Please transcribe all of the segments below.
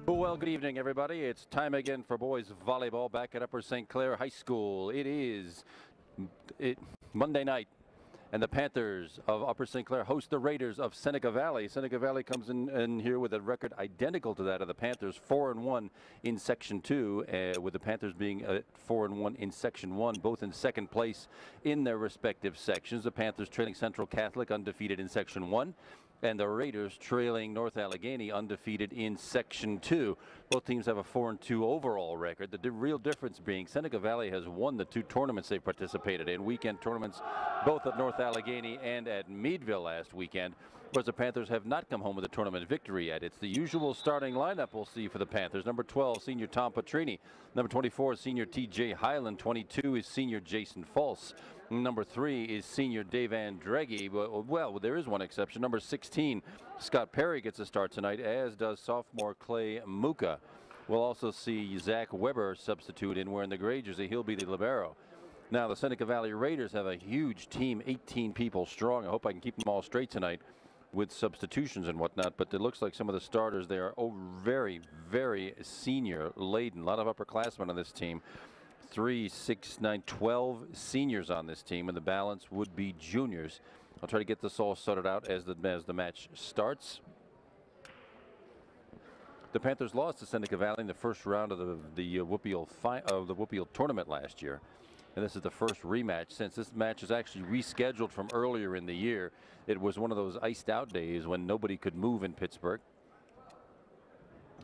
Well, good evening, everybody. It's time again for boys volleyball back at Upper St. Clair High School. It is Monday night, and the Panthers of Upper St. Clair host the Raiders of Seneca Valley. Seneca Valley comes in here with a record identical to that of the Panthers, 4-1 in Section 2, with the Panthers being 4-1 in Section 1, both in second place in their respective sections. The Panthers trailing Central Catholic undefeated in Section 1. And the Raiders trailing North Allegheny undefeated in Section 2. Both teams have a 4-2 overall record. The real difference being Seneca Valley has won the two tournaments they participated in, weekend tournaments both at North Allegheny and at Meadville last weekend, whereas the Panthers have not come home with a tournament victory yet. It's the usual starting lineup we'll see for the Panthers. Number 12, senior Tom Petrini. Number 24, senior T.J. Highland. 22 is senior Jason False. Number 3 is senior Dave Andreghi. Well, there is one exception. Number 16, Scott Perry gets a start tonight, as does sophomore Clay Muka. We'll also see Zach Weber substitute in wearing the gray jersey. He'll be the libero. Now, the Seneca Valley Raiders have a huge team, 18 people strong. I hope I can keep them all straight tonight with substitutions and whatnot, but it looks like some of the starters there are very, very senior laden. A lot of upperclassmen on this team. 3, 6, 9, 12 seniors on this team, and the balance would be juniors. I'll try to get this all sorted out as the match starts. The Panthers lost to Seneca Valley in the first round of the Whoopial tournament last year, and this is the first rematch since this match is actually rescheduled from earlier in the year. It was one of those iced out days when nobody could move in Pittsburgh.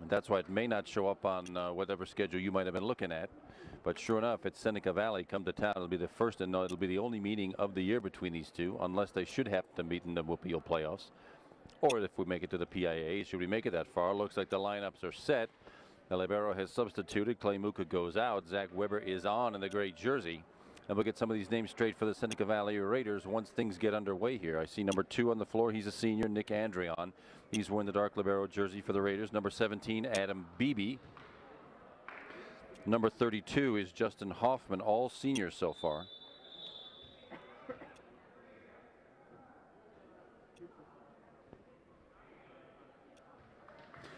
And that's why it may not show up on whatever schedule you might have been looking at. But sure enough, it's Seneca Valley come to town. It'll be the first, and it'll be the only meeting of the year between these two, unless they should happen to meet in the Whoopial playoffs. Or if we make it to the PIA, should we make it that far? Looks like the lineups are set. The libero has substituted. Clay Muka goes out. Zach Weber is on in the gray jersey. And we'll get some of these names straight for the Seneca Valley Raiders once things get underway here. I see number 2 on the floor. He's a senior, Nick Andreon. He's wearing the dark libero jersey for the Raiders. Number 17, Adam Beebe. Number 32 is Justin Hoffman, all seniors so far.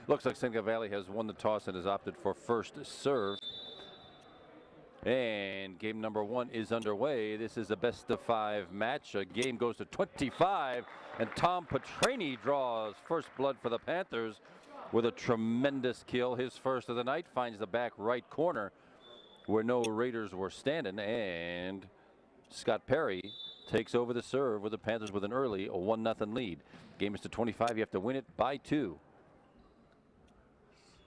Looks like Seneca Valley has won the toss and has opted for first serve. And game number 1 is underway. This is a best-of-5 match. A game goes to 25, and Tom Petrini draws first blood for the Panthers with a tremendous kill. His first of the night finds the back right corner where no Raiders were standing, and Scott Perry takes over the serve with the Panthers with an early 1-0 lead. Game is to 25. You have to win it by 2.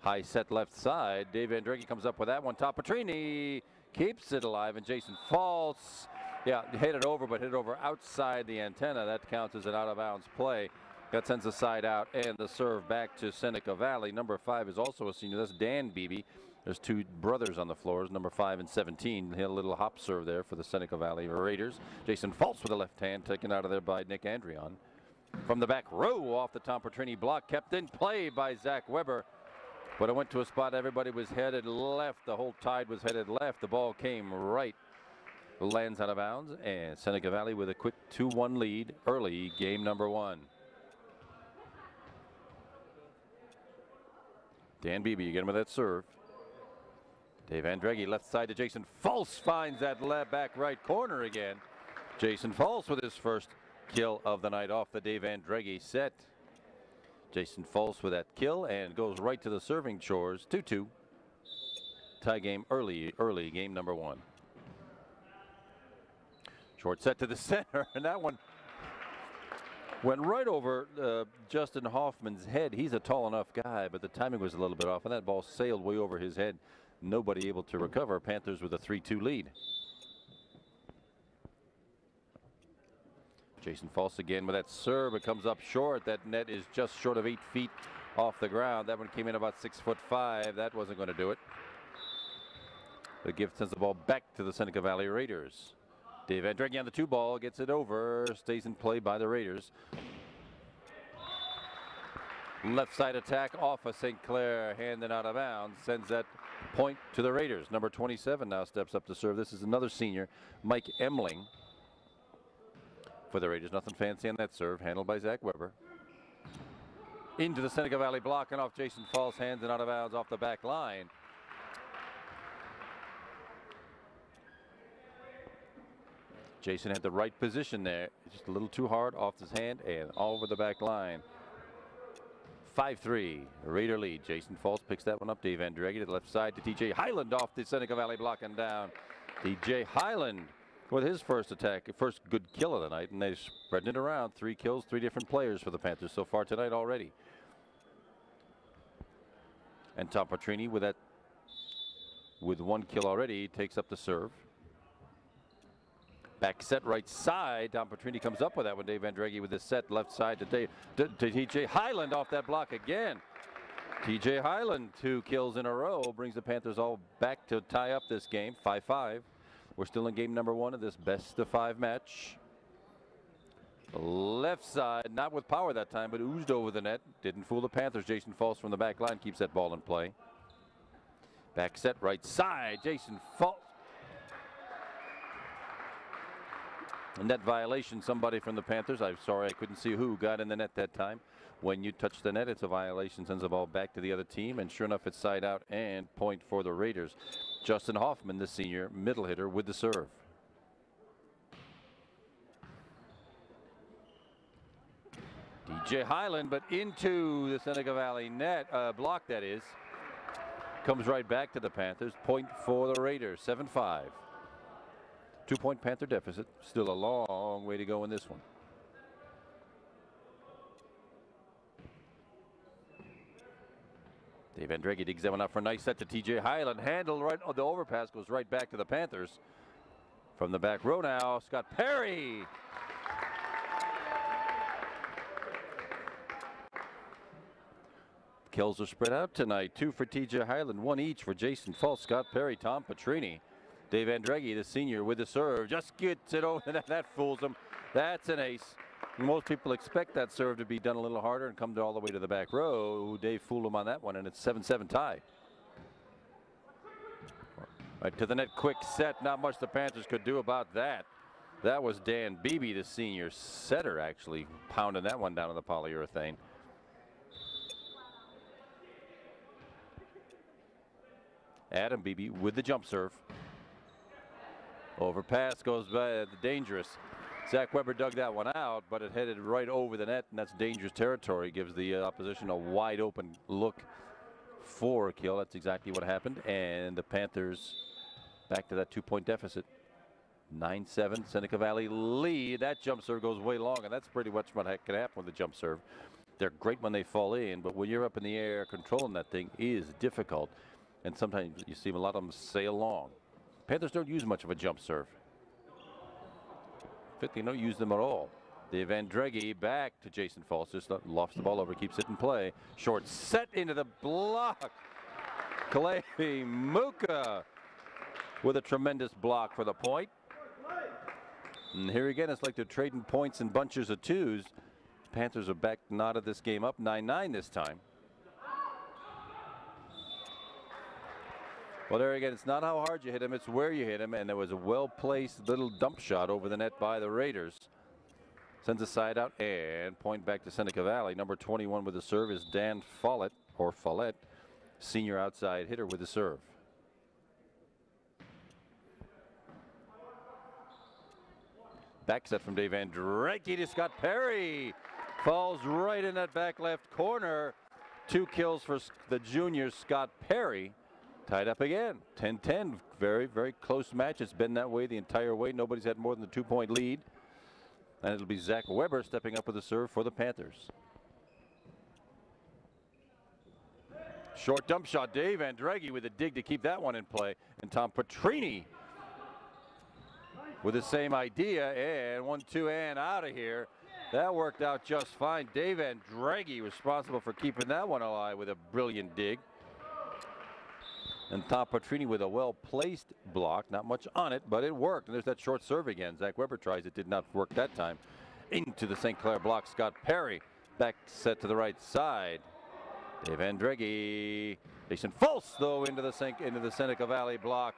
High set left side. Dave Andreghi comes up with that one. Tom Petrini keeps it alive, and Jason False, hit it over, but hit it over outside the antenna. That counts as an out-of-bounds play. That sends the side out, and the serve back to Seneca Valley. Number 5 is also a senior. That's Dan Beebe. There's 2 brothers on the floors, number 5 and 17. Hit a little hop serve there for the Seneca Valley Raiders. Jason False with the left hand, taken out of there by Nick Andreon. From the back row, off the Tom Petrini block, kept in play by Zach Weber. But it went to a spot everybody was headed left. The whole tide was headed left. The ball came right. Lands out of bounds. And Seneca Valley with a quick 2-1 lead early, game number 1. Dan Beebe, you get him with that serve. Dave Andreghi, left side to Jason False, finds that back right corner again. Jason False with his first kill of the night off the Dave Andreghi set. Jason False with that kill and goes right to the serving chores. 2-2. Tie game early, game number 1. Short set to the center, and that one went right over Justin Hoffman's head. He's a tall enough guy, but the timing was a little bit off, and that ball sailed way over his head. Nobody able to recover. Panthers with a 3-2 lead. Jason False again with that serve. It comes up short. That net is just short of 8 feet off the ground. That one came in about 6'5". That wasn't going to do it. The gift sends the ball back to the Seneca Valley Raiders. Dave Andreghi on the 2 ball, gets it over, stays in play by the Raiders. Left side attack off of St. Clair, handed out of bounds, sends that point to the Raiders. Number 27 now steps up to serve. This is another senior, Mike Emling. for the Raiders. Nothing fancy on that serve. Handled by Zach Weber. Into the Seneca Valley block and off Jason Falls' hands and out of bounds off the back line. Jason had the right position there. Just a little too hard off his hand and all over the back line. 5-3 Raider lead. Jason Falls picks that one up. Dave Andreggi to the left side to TJ Highland off the Seneca Valley block and down. TJ Highland with his first attack, first good kill of the night, and they're spreading it around. 3 kills, 3 different players for the Panthers so far tonight already. And Tom Petrini with 1 kill already takes up the serve. Back set right side. Tom Petrini comes up with that one. Dave Andreggi with the set left side to TJ Highland off that block again. TJ Highland 2 kills in a row brings the Panthers all back to tie up this game. 5-5. We're still in game number 1 of this best of 5 match. Left side, not with power that time, but oozed over the net. Didn't fool the Panthers. Jason Falls from the back line keeps that ball in play. Back set right side. Jason Falls. A net violation. Somebody from the Panthers, I'm sorry I couldn't see who, got in the net that time. When you touch the net, it's a violation, sends the ball back to the other team, and sure enough, it's side out and point for the Raiders. Justin Hoffman, the senior middle hitter, with the serve. DJ Highland, but into the Seneca Valley net, block that is. Comes right back to the Panthers. Point for the Raiders, 7-5. 2-point Panther deficit. Still a long way to go in this one. Dave Andreggi digs that one out for a nice set to TJ Highland. Handled right. Oh, the overpass goes right back to the Panthers. From the back row now, Scott Perry. Kills are spread out tonight. 2 for TJ Highland, 1 each for Jason Falls, Scott Perry, Tom Petrini. Dave Andreggi, the senior, with the serve. Just gets it over. That fools him. That's an ace. Most people expect that serve to be done a little harder and come all the way to the back row. Dave fooled him on that one, and it's 7-7 tie. Right to the net, quick set. Not much the Panthers could do about that. That was Dan Beebe, the senior setter, actually pounding that one down on the polyurethane. Adam Beebe with the jump serve. Overpass goes by, dangerous. Zach Weber dug that one out, but it headed right over the net, and that's dangerous territory. Gives the opposition a wide open look for a kill. That's exactly what happened, and the Panthers back to that 2-point deficit. 9-7 Seneca Valley lead. That jump serve goes way long, and that's pretty much what can happen with the jump serve. They're great when they fall in, but when you're up in the air, controlling that thing is difficult, and sometimes you see a lot of them sail long. Panthers don't use much of a jump serve. They don't use them at all. Dave Andreggi back to Jason Falls. Just lofts the ball over, keeps it in play. Short set into the block. Clay Muka with a tremendous block for the point. And here again, it's like they're trading points in bunches of 2s. Panthers are back knotted this game up 9-9 this time. Well, there again, it's not how hard you hit him, it's where you hit him, and there was a well-placed little dump shot over the net by the Raiders. Sends a side out and point back to Seneca Valley. Number 21 with the serve is Dan Follett, or Follett, senior outside hitter with the serve. Back set from Dave Andreggi to Scott Perry. Falls right in that back left corner. 2 kills for the junior Scott Perry. Tied up again, 10-10. Very, very close match. It's been that way the entire way. Nobody's had more than the 2-point lead. And it'll be Zach Weber stepping up with the serve for the Panthers. Short dump shot. Dave Andreggi with a dig to keep that one in play. And Tom Petrini with the same idea. And 1-2 and out of here. That worked out just fine. Dave Andreggi responsible for keeping that one alive with a brilliant dig. And Tom Petrini with a well-placed block. Not much on it, but it worked. And there's that short serve again. Zach Weber tries it. Did not work that time. Into the St. Clair block. Scott Perry. Back set to the right side. Dave Andreggi. Jason False, though, into the Seneca Valley block.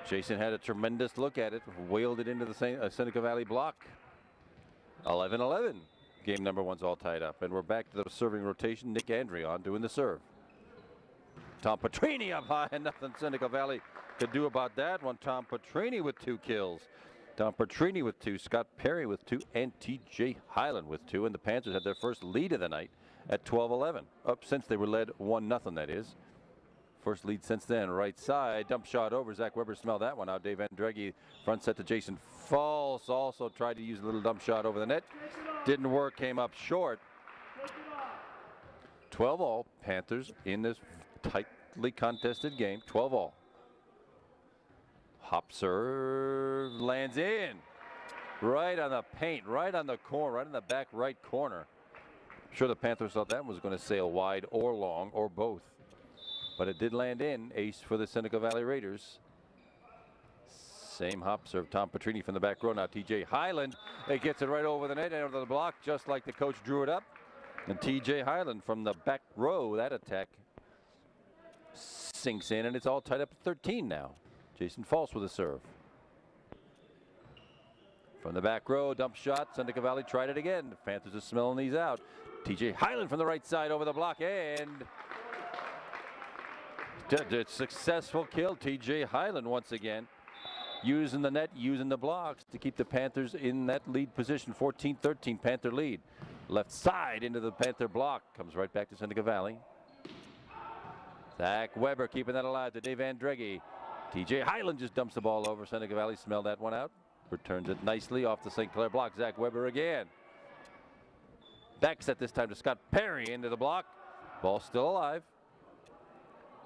Jason had a tremendous look at it, whaled it into the Seneca Valley block. 11-11. Game number one's all tied up, and we're back to the serving rotation. Nick Andrion doing the serve. Tom Petrini up high, and nothing Seneca Valley could do about that one. Tom Petrini with 2 kills. Tom Petrini with 2, Scott Perry with 2, and TJ Highland with 2. And the Panthers had their first lead of the night at 12-11. Up since they were led 1-0, that is. First lead since then. Right side, dump shot over. Zach Weber smelled that one out. Dave Andreggi, front set to Jason False. Also tried to use a little dump shot over the net. Didn't work, came up short. 12-all, Panthers in this tightly contested game. 12-all. Hop serve, lands in. Right on the paint, right on the corner, right in the back right corner. I'm sure the Panthers thought that was going to sail wide or long or both. But it did land in. Ace for the Seneca Valley Raiders. Same hop serve. Tom Petrini from the back row. Now TJ Highland. It gets it right over the net and over the block, just like the coach drew it up. And TJ Highland from the back row. That attack sinks in, and it's all tied up at 13 now. Jason False with a serve. From the back row, dump shot. Seneca Valley tried it again. The Panthers are smelling these out. TJ Highland from the right side over the block, and successful kill. TJ Highland once again using the net, using the blocks to keep the Panthers in that lead position. 14-13 Panther lead. Left side into the Panther block. Comes right back to Seneca Valley. Zach Weber keeping that alive to Dave Andreggi. TJ Highland just dumps the ball over. Seneca Valley smelled that one out. Returns it nicely off the St. Clair block. Zach Weber again. Back set this time to Scott Perry into the block. Ball still alive.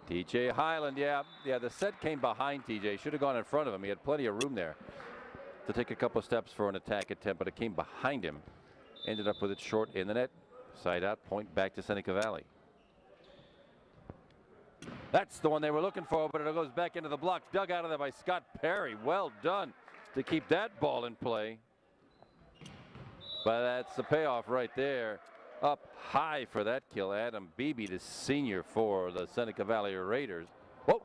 TJ Highland, yeah, the set came behind TJ. Should have gone in front of him. He had plenty of room there to take a couple of steps for an attack attempt, but it came behind him. Ended up with it short in the net. Side out, point back to Seneca Valley. That's the one they were looking for, but it goes back into the block. Dug out of there by Scott Perry. Well done to keep that ball in play. But that's the payoff right there. Up high for that kill. Adam Beebe, the senior for the Seneca Valley Raiders. Whoa.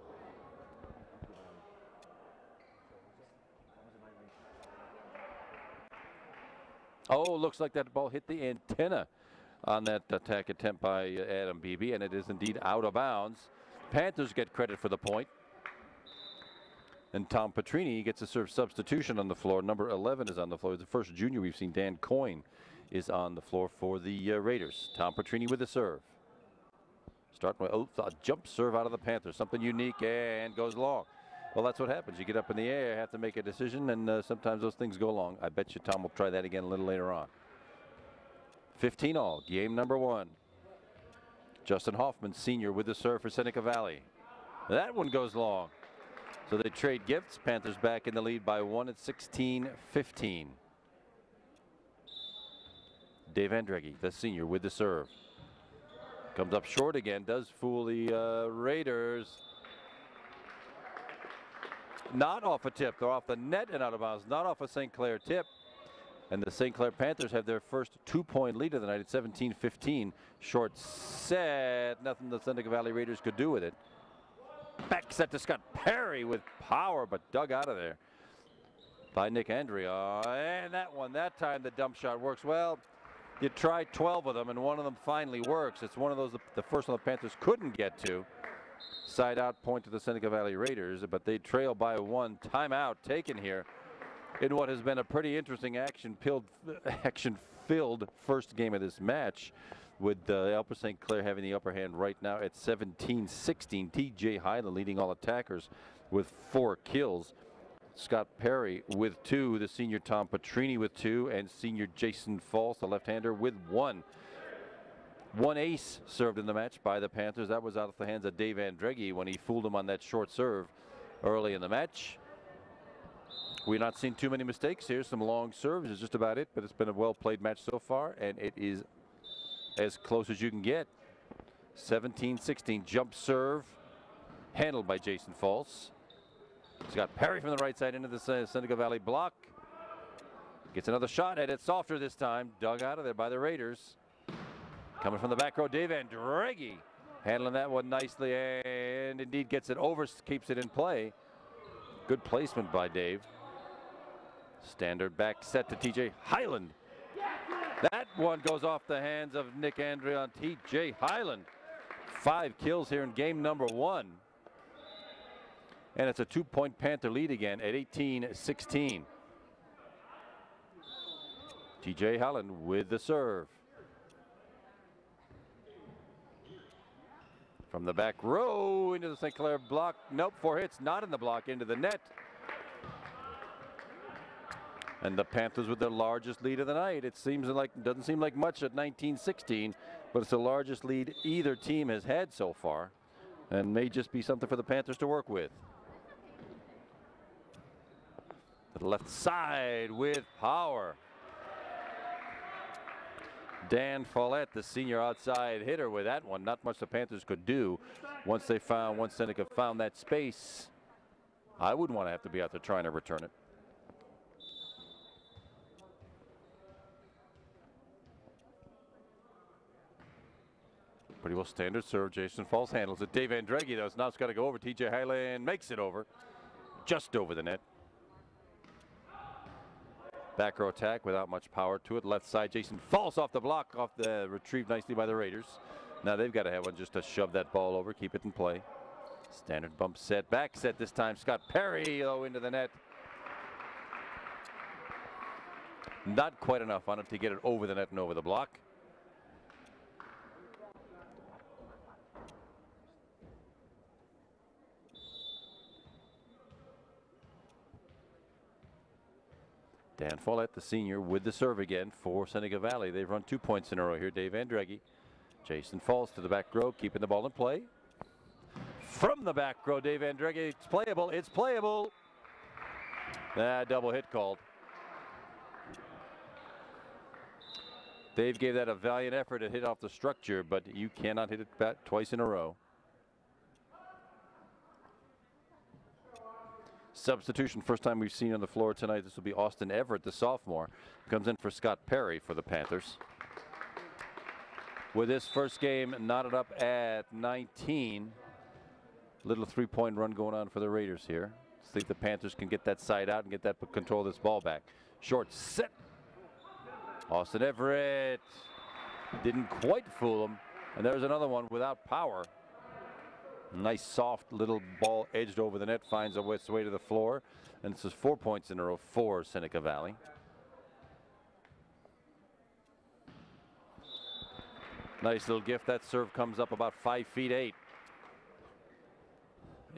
Oh, looks like that ball hit the antenna on that attack attempt by Adam Beebe, and it is indeed out of bounds. Panthers get credit for the point. And Tom Petrini gets a serve substitution on the floor. Number 11 is on the floor. The first junior we've seen, Dan Coyne, is on the floor for the Raiders. Tom Petrini with the serve. Starting with a jump serve out of the Panthers. Something unique and goes long. Well, that's what happens. You get up in the air, have to make a decision, and sometimes those things go long. I bet you Tom will try that again a little later on. 15-all, game number one. Justin Hoffman, senior, with the serve for Seneca Valley. That one goes long. So they trade gifts. Panthers back in the lead by 1 at 16-15. Dave Andreggi, the senior, with the serve. Comes up short again. Does fool the Raiders. Not off a tip. They're off the net and out of bounds. Not off a St. Clair tip. And the St. Clair Panthers have their first 2-point lead of the night at 17-15. Short set. Nothing the Seneca Valley Raiders could do with it. Back set to Scott Perry with power, but dug out of there by Nick Andrea. And that time the dump shot works. Well, you try 12 of them, and one of them finally works. It's one of those the first one the Panthers couldn't get to. Side out point to the Seneca Valley Raiders, but they trail by 1. Timeout taken here in what has been a pretty interesting action-filled first game of this match, with Upper St. Clair having the upper hand right now at 17-16. TJ Highland leading all attackers with 4 kills. Scott Perry with 2, the senior Tom Petrini with 2, and senior Jason False, the left-hander, with 1. 1 ace served in the match by the Panthers. That was out of the hands of Dave Andreggi when he fooled him on that short serve early in the match. We've not seen too many mistakes here. Some long serves is just about it, but it's been a well-played match so far, and it is as close as you can get. 17-16, jump serve handled by Jason False. Scott Perry from the right side into the Seneca Valley block. Gets another shot at it, softer this time. Dug out of there by the Raiders. Coming from the back row, Dave Andreggi handling that one nicely, and indeed gets it over, keeps it in play. Good placement by Dave. Standard back set to TJ Highland. That one goes off the hands of Nick Andrion. TJ Highland. 5 kills here in game number 1. And it's a 2-point Panther lead again at 18-16. TJ Highland with the serve. From the back row into the St. Clair block. Nope, 4 hits, not in the block, into the net. And the Panthers with their largest lead of the night. It doesn't seem like much at 19-16, but it's the largest lead either team has had so far, and may just be something for the Panthers to work with. To the left side with power. Dan Follett, the senior outside hitter, with that one. Not much the Panthers could do once Seneca found that space. I wouldn't want to have to be out there trying to return it. Pretty well standard serve. Jason Falls handles it. Dave Andreghi, though, now it's got to go over. TJ Highland makes it over. Just over the net. Back row attack without much power to it. Left side, Jason Falls off the block, retrieved nicely by the Raiders. Now they've got to have one just to shove that ball over, keep it in play. Standard bump set, back set this time. Scott Perry, into the net. Not quite enough on it to get it over the net and over the block. Dan Follett, the senior, with the serve again for Seneca Valley. They've run 2 points in a row here. Dave Andreghi. Jason Falls to the back row, keeping the ball in play. From the back row, Dave Andreghi. It's playable. It's playable. Double hit called. Dave gave that a valiant effort to hit off the structure, but you cannot hit it back twice in a row. Substitution, first time we've seen on the floor tonight. This will be Austin Everett, the sophomore. Comes in for Scott Perry for the Panthers. With this first game knotted up at 19. Little 3-point run going on for the Raiders here. See if the Panthers can get that side out and get that control of this ball back. Short set. Austin Everett didn't quite fool him. And there's another one without power. Nice soft little ball edged over the net, finds its way to the floor, and this is 4 points in a row for Seneca Valley. Nice little gift. That serve comes up about 5'8".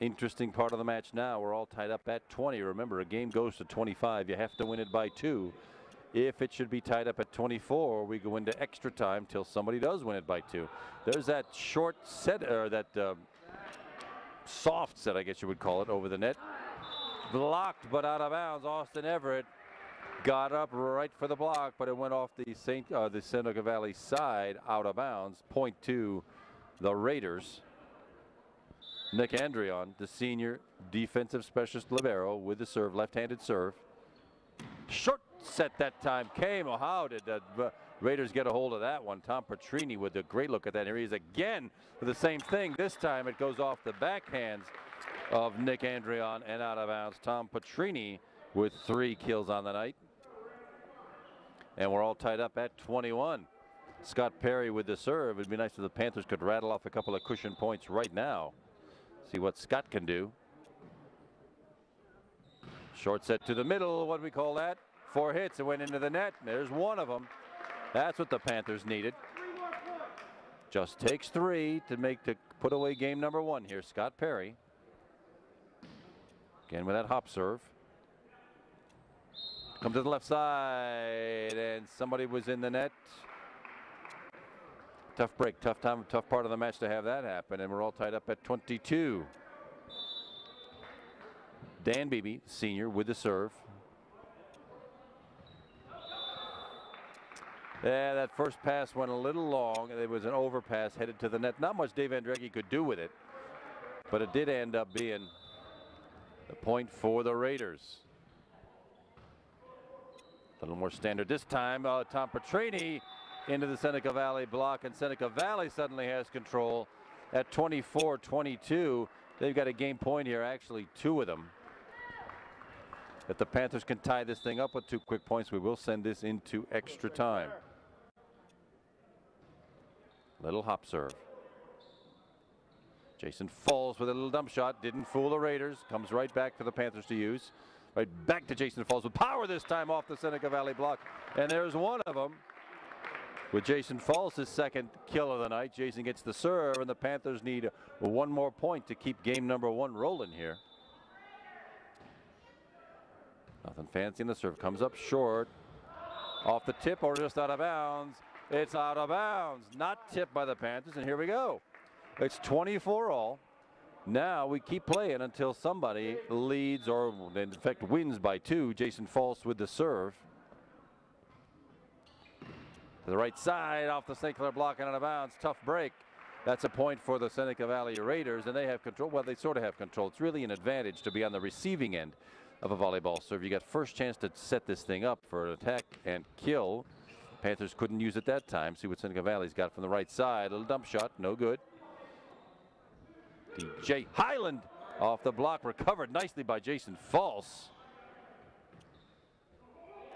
Interesting part of the match now. We're all tied up at 20. Remember, a game goes to 25. You have to win it by 2. If it should be tied up at 24, we go into extra time till somebody does win it by 2. There's that short set, or that soft set, I guess you would call it, over the net. Blocked, but out of bounds. Austin Everett got up right for the block, but it went off the Seneca Valley side, out of bounds. Point to the Raiders. Nick Andrion, the senior defensive specialist libero, with the serve, left-handed serve. Short set that time came. Oh, how did the Raiders get a hold of that one? Tom Petrini with a great look at that. Here he is again for the same thing. This time it goes off the backhands of Nick Andrion and out of bounds. Tom Petrini with 3 kills on the night. And we're all tied up at 21. Scott Perry with the serve. It'd be nice if the Panthers could rattle off a couple of cushion points right now. See what Scott can do. Short set to the middle. What do we call that? 4 hits. It went into the net. There's one of them. That's what the Panthers needed. Just takes 3 to put away game number 1 here. Scott Perry. Again with that hop serve. Come to the left side, and somebody was in the net. Tough break, tough time, tough part of the match to have that happen, and we're all tied up at 22. Dan Beebe, senior, with the serve. Yeah, that first pass went a little long, and it was an overpass headed to the net. Not much Dave Andreghi could do with it, but it did end up being the point for the Raiders. A little more standard this time. Tom Petrini into the Seneca Valley block, and Seneca Valley suddenly has control at 24-22. They've got a game point here, actually 2 of them. If the Panthers can tie this thing up with 2 quick points, we will send this into extra time. Little hop serve. Jason Falls with a little dump shot. Didn't fool the Raiders. Comes right back for the Panthers to use. Right back to Jason Falls with power this time off the Seneca Valley block. And there's one of them. With Jason Falls, his second kill of the night. Jason gets the serve, and the Panthers need 1 more point to keep game number 1 rolling here. Nothing fancy in the serve. Comes up short. Off the tip or just out of bounds. It's out of bounds. Not tipped by the Panthers, and here we go. It's 24 all. Now we keep playing until somebody leads or in fact wins by 2. Jason Falls with the serve. To the right side off the St. Clair block and out of bounds. Tough break. That's a point for the Seneca Valley Raiders, and they have control. Well, they sort of have control. It's really an advantage to be on the receiving end of a volleyball serve. You got first chance to set this thing up for an attack and kill. Panthers couldn't use it that time. See what Seneca Valley's got from the right side. A little dump shot, no good. DJ Highland off the block, recovered nicely by Jason Falls.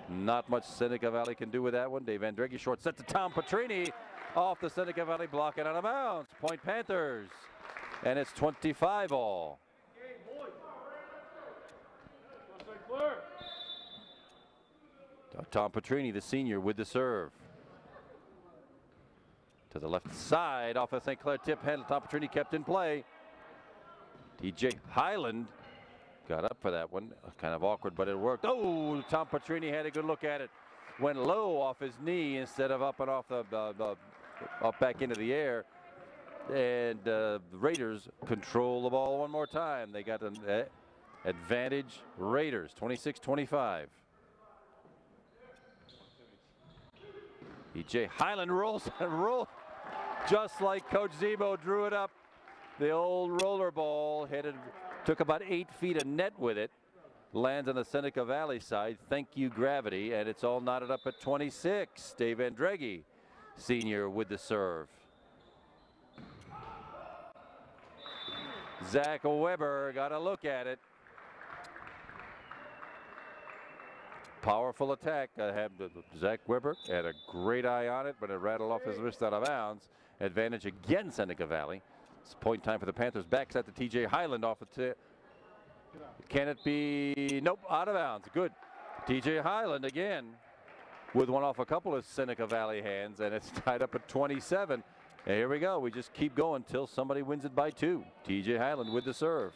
Not much Seneca Valley can do with that one. Dave Andreghi short set to Tom Petrini off the Seneca Valley block and out of bounds. Point Panthers, and it's 25 all. Tom Petrini, the senior, with the serve. To the left side off a St. Clair tip handle. Tom Petrini kept in play. DJ Highland got up for that one. Kind of awkward, but it worked. Oh, Tom Petrini had a good look at it. Went low off his knee instead of up and off up back into the air. And the Raiders control the ball one more time. They got an advantage. Raiders 26-25. DJ Highland rolls and rolls just like Coach Zebo drew it up. The old roller ball took about 8 feet of net with it. Lands on the Seneca Valley side. Thank you, gravity. And it's all knotted up at 26. Dave Andreghi, senior, with the serve. Zach Weber got a look at it. Powerful attack. Zach Weber had a great eye on it, but it rattled off his wrist out of bounds. Advantage again, Seneca Valley. It's point time for the Panthers. Backs at the TJ Highland off the tip. Can it be? Nope, out of bounds. Good. TJ Highland again with one off a couple of Seneca Valley hands, and it's tied up at 27. And here we go. We just keep going until somebody wins it by 2. TJ Highland with the serve.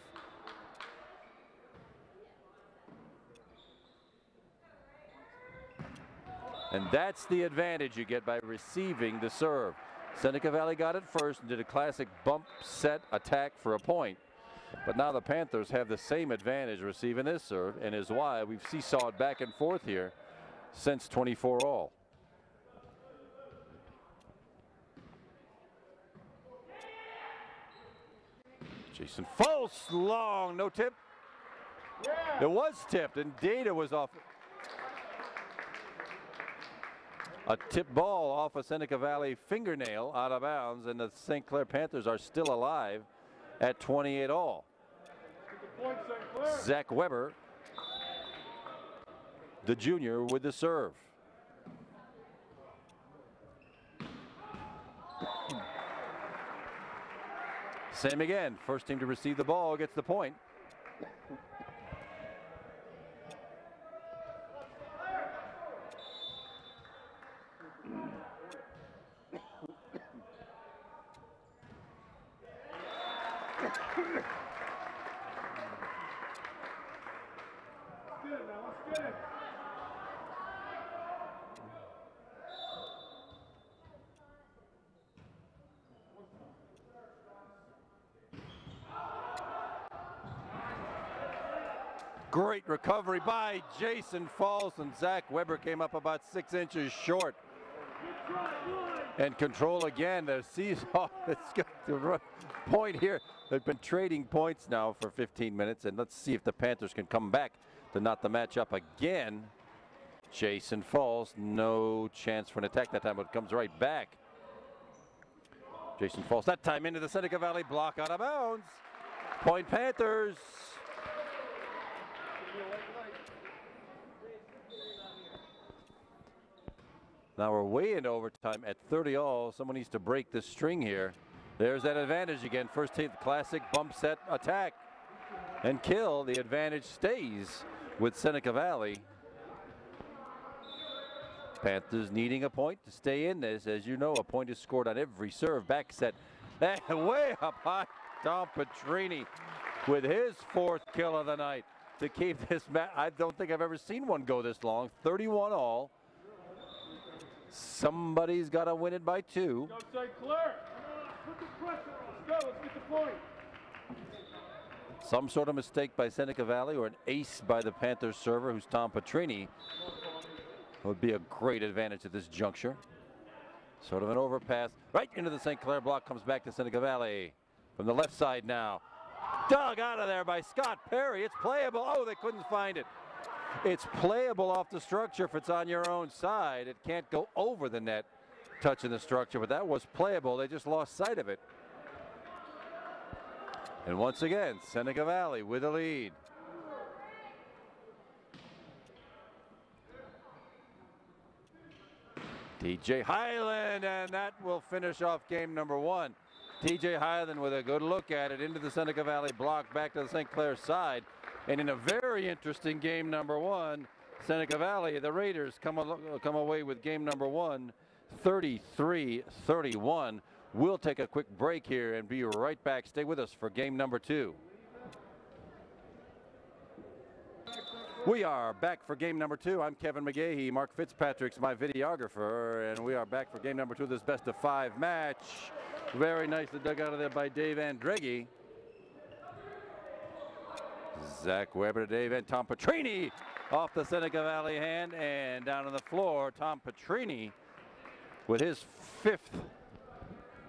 And that's the advantage you get by receiving the serve. Seneca Valley got it first and did a classic bump set attack for a point. But now the Panthers have the same advantage receiving this serve, and is why we've seesawed back and forth here since 24 all. Jason Falls, long, no tip. Yeah. It was tipped, and Data was off. A tip ball off a Seneca Valley fingernail out of bounds, and the St. Clair Panthers are still alive at 28 all. Zach Weber, the junior, with the serve. Same again. First team to receive the ball gets the point. Great recovery by Jason Falls, and Zach Weber came up about 6 inches short. And control again. The seesaw. Let's get the point here. They've been trading points now for 15 minutes, and let's see if the Panthers can come back to knot the match up again. Jason Falls, no chance for an attack that time, but it comes right back. Jason Falls, that time into the Seneca Valley block, out of bounds. Point Panthers. Now we're way into overtime at 30 all. Someone needs to break this string here. There's that advantage again. First hit, classic bump set attack and kill. The advantage stays with Seneca Valley. Panthers needing a point to stay in this. As you know, a point is scored on every serve. Back set. And way up high, Tom Petrini with his 4th kill of the night to keep this match. I don't think I've ever seen one go this long. 31 all. Somebody's got to win it by 2. Go, St. Clair. Put the pressure on. Let's go. Let's get the point. Some sort of mistake by Seneca Valley or an ace by the Panthers server, who's Tom Petrini, would be a great advantage at this juncture. Sort of an overpass right into the St. Clair block. Comes back to Seneca Valley from the left side now. Dug out of there by Scott Perry. It's playable. Oh, they couldn't find it. It's playable off the structure if it's on your own side. It can't go over the net touching the structure, but that was playable. They just lost sight of it. And once again, Seneca Valley with a lead. TJ Highland, and that will finish off game number 1. TJ Highland with a good look at it into the Seneca Valley block, back to the St. Clair side. And in a very interesting game number 1, Seneca Valley, the Raiders come away with game number 1, 33-31. We'll take a quick break here and be right back. Stay with us for game number 2. We are back for game number 2. I'm Kevin McGahey. Mark Fitzpatrick's my videographer, and we are back for game number 2 of this best-of-5 match. Very nicely dug out of there by Dave Andreghi. Zach Weber to Dave and Tom Petrini off the Seneca Valley hand, and down on the floor, Tom Petrini with his 5th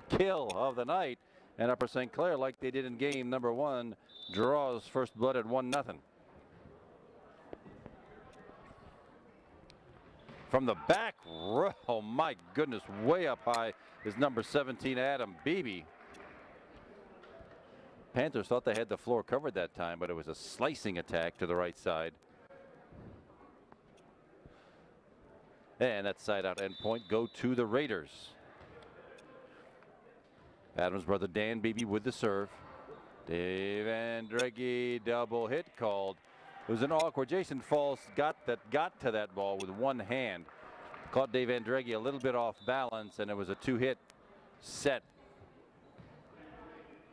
kill of the night. And Upper St. Clair, like they did in game number 1, draws first blood at 1-0. From the back row, oh my goodness, way up high is number 17, Adam Beebe. Panthers thought they had the floor covered that time, but it was a slicing attack to the right side. And that side out end point go to the Raiders. Adams' brother Dan Beebe with the serve. Dave Andreghi double hit called. It was an awkward. Jason Falls got to that ball with one hand. Caught Dave Andreghi a little bit off balance, and it was a 2-hit set.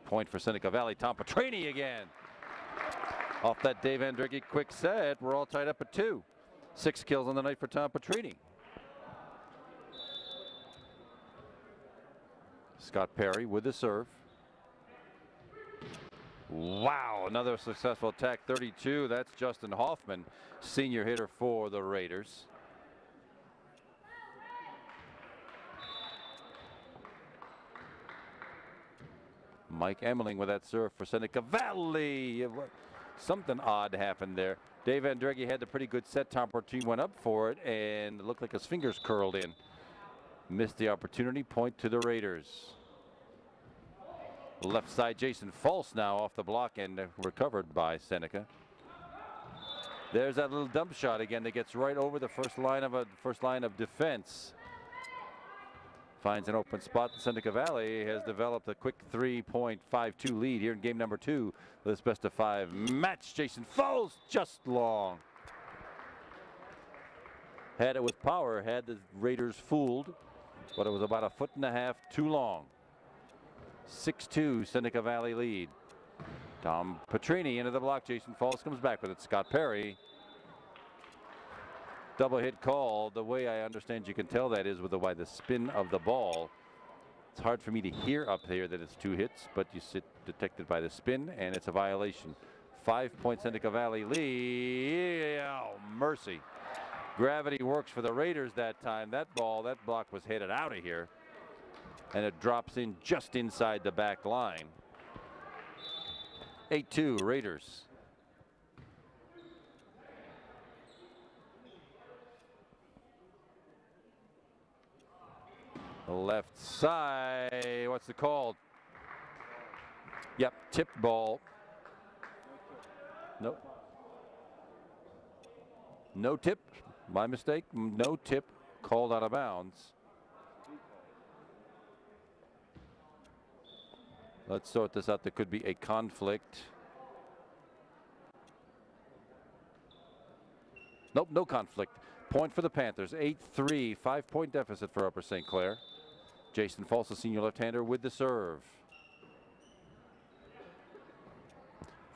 Point for Seneca Valley. Tom Petrini again. Off that Dave Andreghi quick set. We're all tied up at 2. 6 kills on the night for Tom Petrini. Scott Perry with the serve. Wow, another successful attack. 32. That's Justin Hoffman, senior hitter for the Raiders. Mike Emmeling with that serve for Seneca Valley. Something odd happened there. Dave Andreghi had a pretty good set. Tom Petrini went up for it, and it looked like his fingers curled in. Missed the opportunity. Point to the Raiders. Left side, Jason False now off the block and recovered by Seneca. There's that little dump shot again that gets right over the first line of defense. Finds an open spot. Seneca Valley has developed a quick 3.52 lead here in game number 2 of this best-of-5 match. Jason Falls just long. Had it with power, had the Raiders fooled, but it was about 1.5 feet too long. 6-2 Seneca Valley lead. Tom Petrini into the block. Jason Falls comes back with it. Scott Perry. Double hit call. The way I understand you can tell that is by the spin of the ball. It's hard for me to hear up here that it's 2 hits, but you sit detected by the spin, and it's a violation. 5-point Seneca Valley lead. Oh, mercy. Gravity works for the Raiders that time. That block was headed out of here, and it drops in just inside the back line. 8-2 Raiders. The left side, what's it called? Yep, tip ball. Nope. No tip, my mistake, no tip. called out of bounds. Let's sort this out. There could be a conflict. Nope, no conflict. Point for the Panthers. 8-3, 5-point deficit for Upper St. Clair. Jason False, the senior left-hander, with the serve.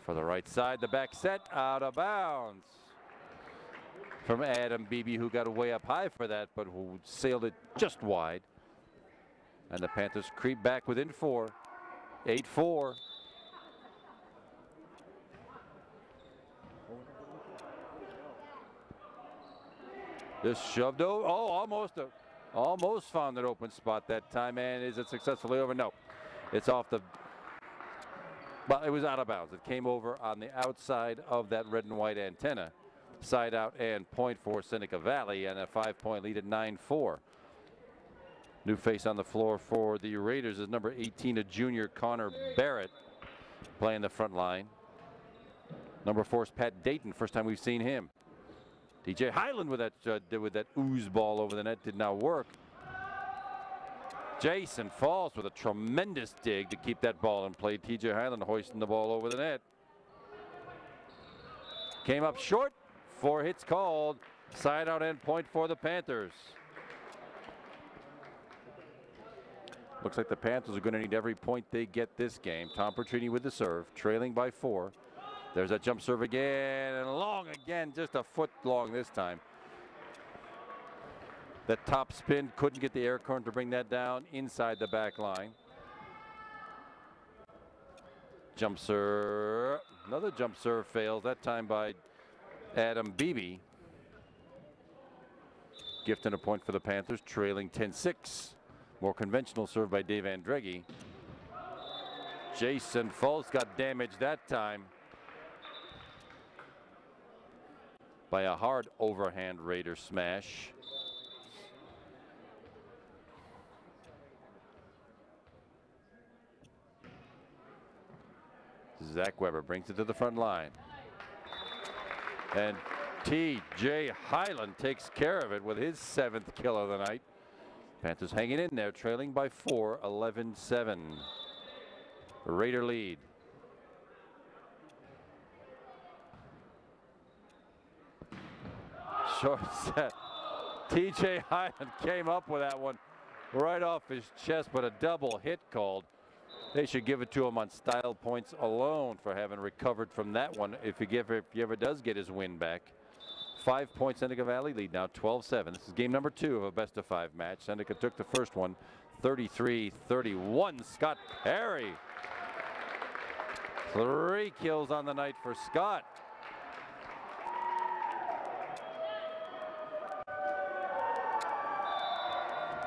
For the right side, the back set, out of bounds. From Adam Beebe, who got way up high for that, but who sailed it just wide. And the Panthers creep back within 4. 8-4. Just shoved over. Oh, almost found an open spot that time. And is it successfully over? No. It's off the. Well, it was out of bounds. It came over on the outside of that red and white antenna. Side out and point for Seneca Valley, and a 5-point lead at 9-4. New face on the floor for the Raiders is number 18, a junior, Connor Barrett, playing the front line. Number 4 is Pat Dayton. First time we've seen him. TJ Highland with that ooze ball over the net did not work. Jason Falls with a tremendous dig to keep that ball in play. TJ Highland hoisting the ball over the net. Came up short. 4 hits called. Side out and point for the Panthers. Looks like the Panthers are going to need every point they get this game. Tom Petrini with the serve, trailing by 4. There's that jump serve again, and long again, just a foot long this time. The top spin, couldn't get the air current to bring that down inside the back line. Jump serve, another jump serve fails, that time by Adam Beebe. Gifting a point for the Panthers, trailing 10-6. More conventional serve by Dave Andreggi. Jason Falls got damaged that time by a hard overhand Raider smash. Zach Weber brings it to the front line. And T.J. Highland takes care of it with his 7th kill of the night. Panthers hanging in there, trailing by 4, 11-7. Raider lead. Short set. T.J. Highland came up with that one right off his chest, but a double hit called. They should give it to him on style points alone for having recovered from that one if he ever does get his win back. 5-point Seneca Valley lead now, 12-7. This is game number 2 of a best-of-5 match. Seneca took the first one, 33-31. Scott Perry. 3 kills on the night for Scott.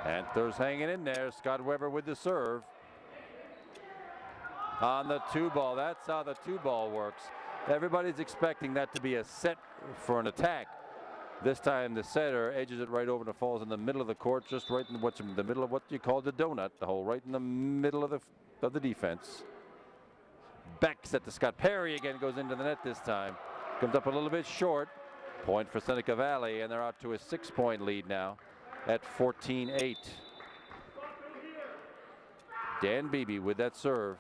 Panthers hanging in there. Scott Weber with the serve. On the 2-ball. That's how the 2-ball works. Everybody's expecting that to be a set for an attack. This time the setter edges it right over and it falls in the middle of the court, just right in what's in the middle of what you call the donut, the hole right in the middle of the defense. Back set to Scott Perry again, goes into the net this time. Comes up a little bit short. Point for Seneca Valley, and they're out to a 6-point lead now at 14-8. Dan Beebe with that serve.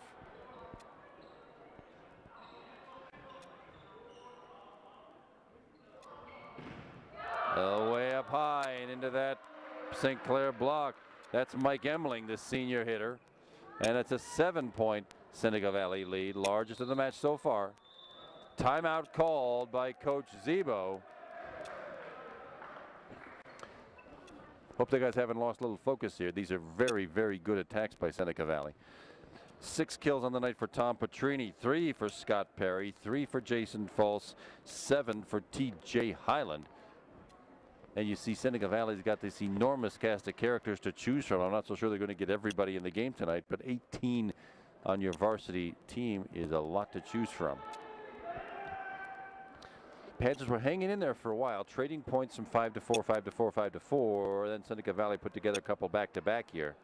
Way up high and into that St. Clair block. That's Mike Emling, the senior hitter. And it's a 7-point Seneca Valley lead, largest of the match so far. Timeout called by Coach Zebo. Hope the guys haven't lost a little focus here. These are very, very good attacks by Seneca Valley. 6 kills on the night for Tom Petrini, 3 for Scott Perry, 3 for Jason False, 7 for T.J. Highland. And you see Seneca Valley's got this enormous cast of characters to choose from. I'm not so sure they're going to get everybody in the game tonight, but 18 on your varsity team is a lot to choose from. Panthers were hanging in there for a while, trading points from 5-4, 5-4, 5-4. Then Seneca Valley put together a couple back-to-back here.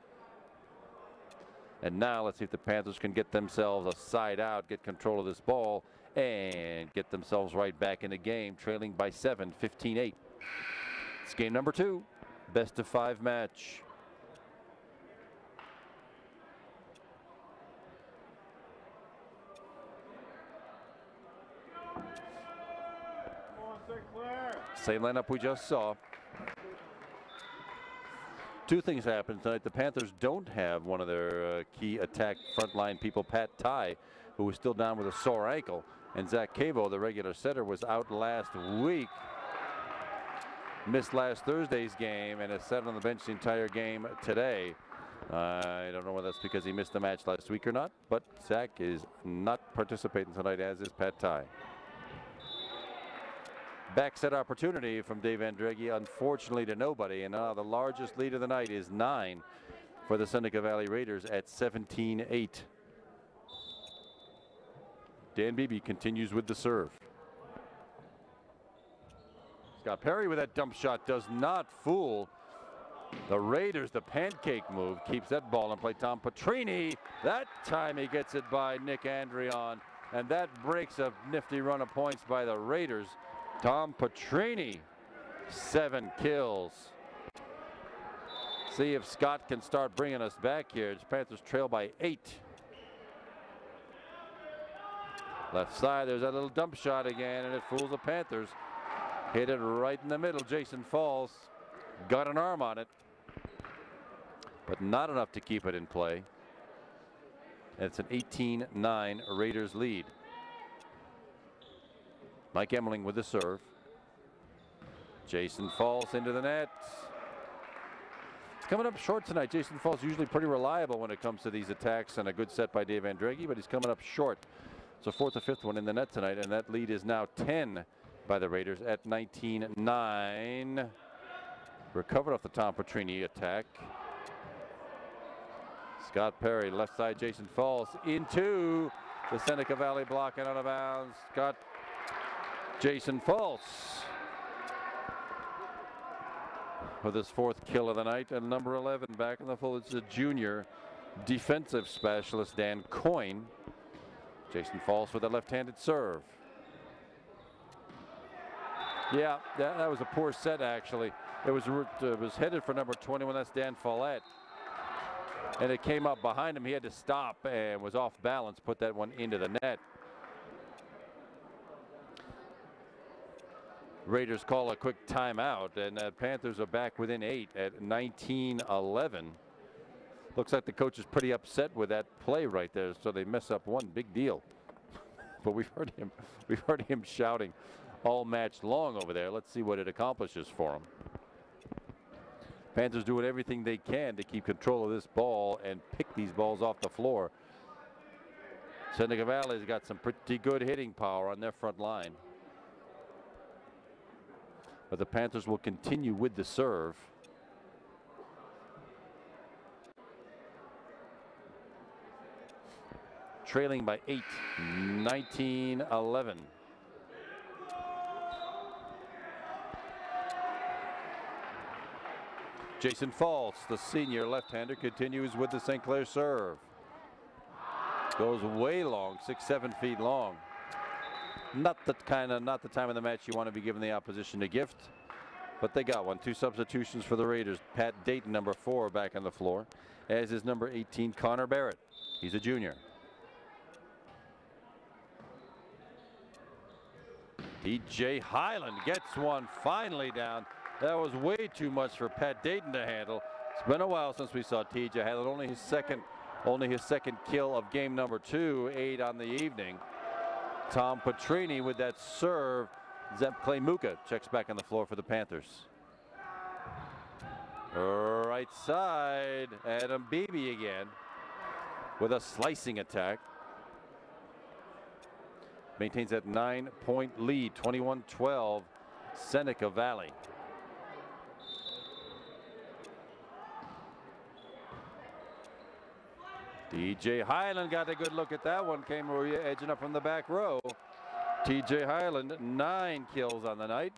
And now let's see if the Panthers can get themselves a side out, get control of this ball, and get themselves right back in the game, trailing by 7, 15-8. It's game number 2. Best of 5 match. Same lineup we just saw. Two things happened tonight. The Panthers don't have one of their key attack frontline people, Pat Ty, who was still down with a sore ankle. And Zach Cavo, the regular setter, was out last week. Missed last Thursday's game and has sat on the bench the entire game today. I don't know whether that's because he missed the match last week or not, but Zach is not participating tonight, as is Pat Ty. Back set opportunity from Dave Andreghi, unfortunately to nobody, and now the largest lead of the night is 9 for the Seneca Valley Raiders at 17-8. Dan Beebe continues with the serve. Scott Perry with that dump shot does not fool the Raiders. The pancake move keeps that ball in play. Tom Petrini, that time he gets it by Nick Andrion, and that breaks a nifty run of points by the Raiders. Tom Petrini, 7 kills. See if Scott can start bringing us back here. The Panthers trail by 8. Left side, there's that little dump shot again, and it fools the Panthers. Hit it right in the middle. Jason Falls got an arm on it, but not enough to keep it in play. And it's an 18-9 Raiders lead. Mike Emmerling with the serve. Jason Falls into the net. He's coming up short tonight. Jason Falls usually pretty reliable when it comes to these attacks, and a good set by Dave Andreghi, but he's coming up short. It's a 4th or 5th one in the net tonight, and that lead is now 10 by the Raiders at 19-9. Recovered off the Tom Petrini attack. Scott Perry, left side, Jason Falls into the Seneca Valley block and out of bounds. Got Jason Falls with his 4th kill of the night, and number 11 back in the fold. It's a junior defensive specialist, Dan Coyne. Jason Falls with a left-handed serve. Yeah, that was a poor set, actually. It was headed for number 21. That's Dan Follett, and it came up behind him. He had to stop and was off balance, put that one into the net. Raiders call a quick timeout, and Panthers are back within 8 at 19-11. Looks like the coach is pretty upset with that play right there, so they mess up one. Big deal. But we've heard him shouting all match long over there. Let's see what it accomplishes for him. Panthers doing everything they can to keep control of this ball and pick these balls off the floor. Seneca Valley's got some pretty good hitting power on their front line. But the Panthers will continue with the serve. Trailing by 8, 19-11. Jason Falls, the senior left-hander, continues with the St. Clair serve. Goes way long, 6-7 feet long. Not the time of the match you want to be giving the opposition a gift, but they got one. 2 substitutions for the Raiders. Pat Dayton, number 4, back on the floor, as is number 18, Connor Barrett. He's a junior. TJ Highland gets one finally down. That was way too much for Pat Dayton to handle. It's been a while since we saw TJ Highland. Only his second kill of game number 2, 8 on the evening. Tom Petrini with that serve. Clay Muka checks back on the floor for the Panthers. Right side, Adam Beebe again with a slicing attack. Maintains that 9-point lead, 21-12, Seneca Valley. TJ Highland got a good look at that one. Came edging up from the back row. TJ Highland, 9 kills on the night.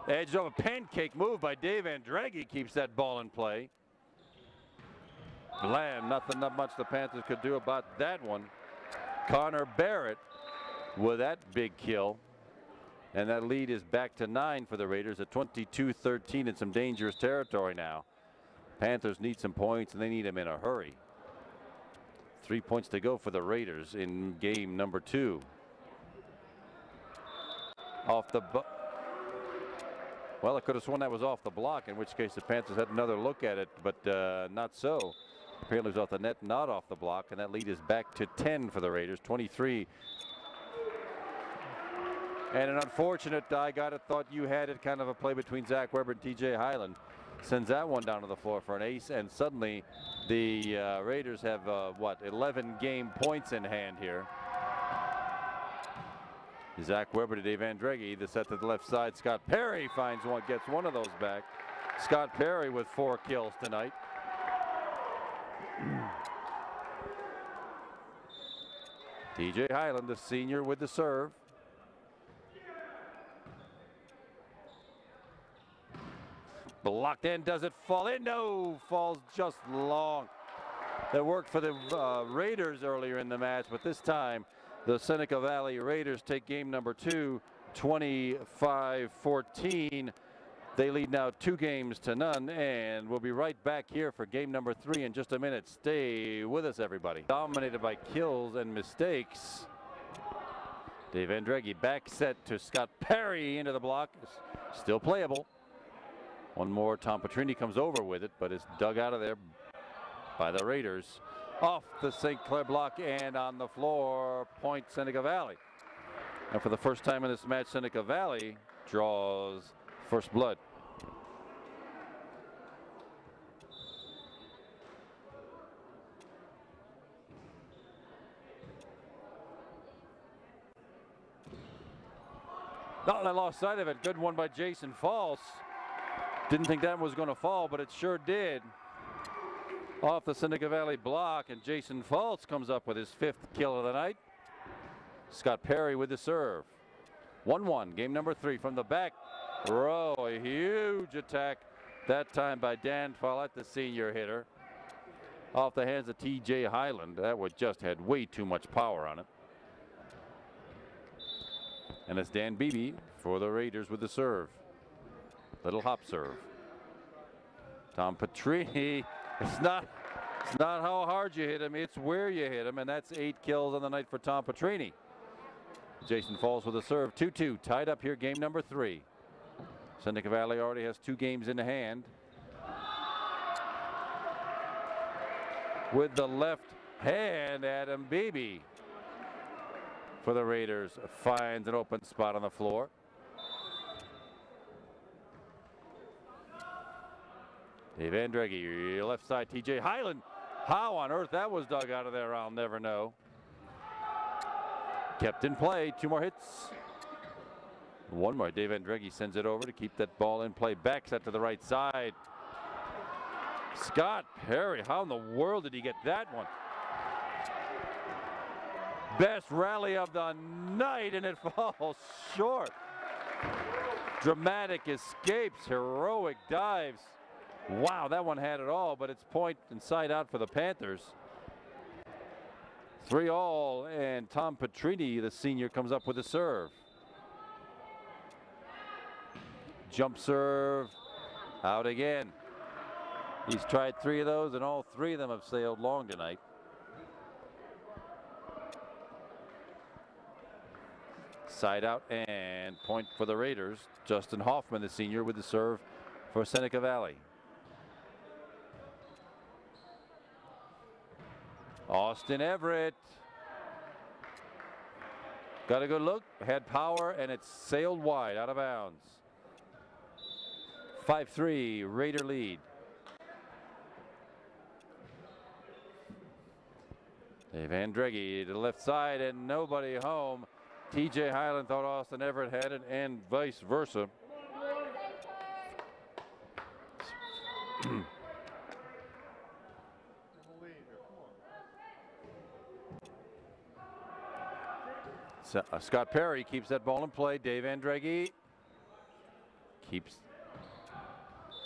Edge of a pancake move by Dave Andreghi keeps that ball in play. Blam, nothing much the Panthers could do about that one. Connor Barrett with that big kill. And that lead is back to 9 for the Raiders at 22-13 in some dangerous territory now. Panthers need some points, and they need them in a hurry. 3 points to go for the Raiders in game number 2. Off the well, I could have sworn that was off the block, in which case the Panthers had another look at it, but not so. Apparently it was off the net, not off the block, and that lead is back to 10 for the Raiders, 23. And an unfortunate, I got it, thought you had it, kind of a play between Zach Weber and TJ Hyland. Sends that one down to the floor for an ace, and suddenly the Raiders have, 11 game points in hand here. Zach Weber to Dave Andreghi, the set to the left side. Scott Perry finds one, gets one of those back. Scott Perry with 4 kills tonight. TJ Hyland, the senior, with the serve. Blocked in, does it fall in? No, falls just long. That worked for the Raiders earlier in the match, but this time the Seneca Valley Raiders take game number 2, 25-14. They lead now 2 games to none, and we'll be right back here for game number 3 in just a minute. Stay with us, everybody. Dominated by kills and mistakes. Dave Andreghi back set to Scott Perry into the block. Still playable. One more, Tom Petrini comes over with it, but it's dug out of there by the Raiders. Off the St. Clair block and on the floor, point Seneca Valley. And for the first time in this match, Seneca Valley draws first blood. No, I lost sight of it. Good one by Jason False. Didn't think that was going to fall, but it sure did. Off the Seneca Valley block, and Jason False comes up with his 5th kill of the night. Scott Perry with the serve. 1-1, game number 3 from the back row. A huge attack that time by Dan Follett, the senior hitter. Off the hands of TJ Hyland. That would just had way too much power on it. And it's Dan Beebe for the Raiders with the serve. Little hop serve. Tom Petrini. It's not how hard you hit him, it's where you hit him, and that's 8 kills on the night for Tom Petrini. Jason Falls with a serve. 2-2, tied up here, game number 3. Seneca Valley already has 2 games in hand. With the left hand, Adam Beebe for the Raiders finds an open spot on the floor. Dave Andreghi, left side, TJ Hyland. How on earth that was dug out of there, I'll never know. Kept in play, 2 more hits. One more, Dave Andreghi sends it over to keep that ball in play. Back set to the right side. Scott Perry, how in the world did he get that one? Best rally of the night, and it falls short. Dramatic escapes, heroic dives. Wow, that one had it all, but it's point inside out for the Panthers. 3-all, and Tom Petrini, the senior, comes up with a serve. Jump serve, out again. He's tried 3 of those, and all 3 of them have sailed long tonight. Side out, and point for the Raiders. Justin Hoffman, the senior, with the serve for Seneca Valley. Austin Everett got a good look, had power, and it's sailed wide out of bounds. 5-3 Raider lead. Dave Andreghi to the left side and nobody home. TJ Hyland thought Austin Everett had it, and vice versa. Scott Perry keeps that ball in play. Dave Andreghi keeps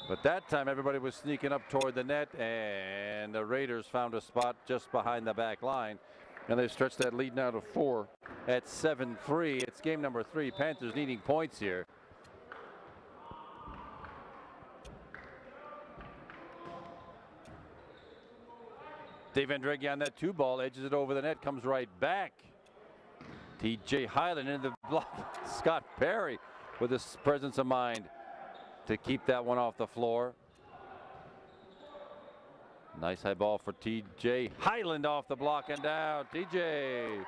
But that time everybody was sneaking up toward the net, and the Raiders found a spot just behind the back line, and they've stretched that lead now to 4 at 7-3. It's game number 3. Panthers needing points here. Dave Andreghi on that 2-ball, edges it over the net, comes right back. TJ Highland into the block. Scott Perry with his presence of mind to keep that one off the floor. Nice high ball for TJ Highland off the block and down. TJ,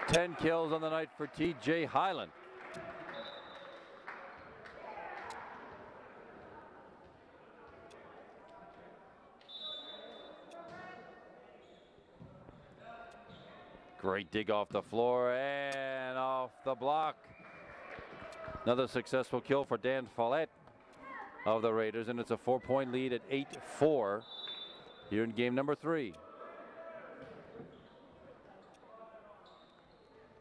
10 kills on the night for TJ Highland. Great dig off the floor and off the block. Another successful kill for Dan Follett of the Raiders, and it's a 4-point lead at 8-4 here in game number 3.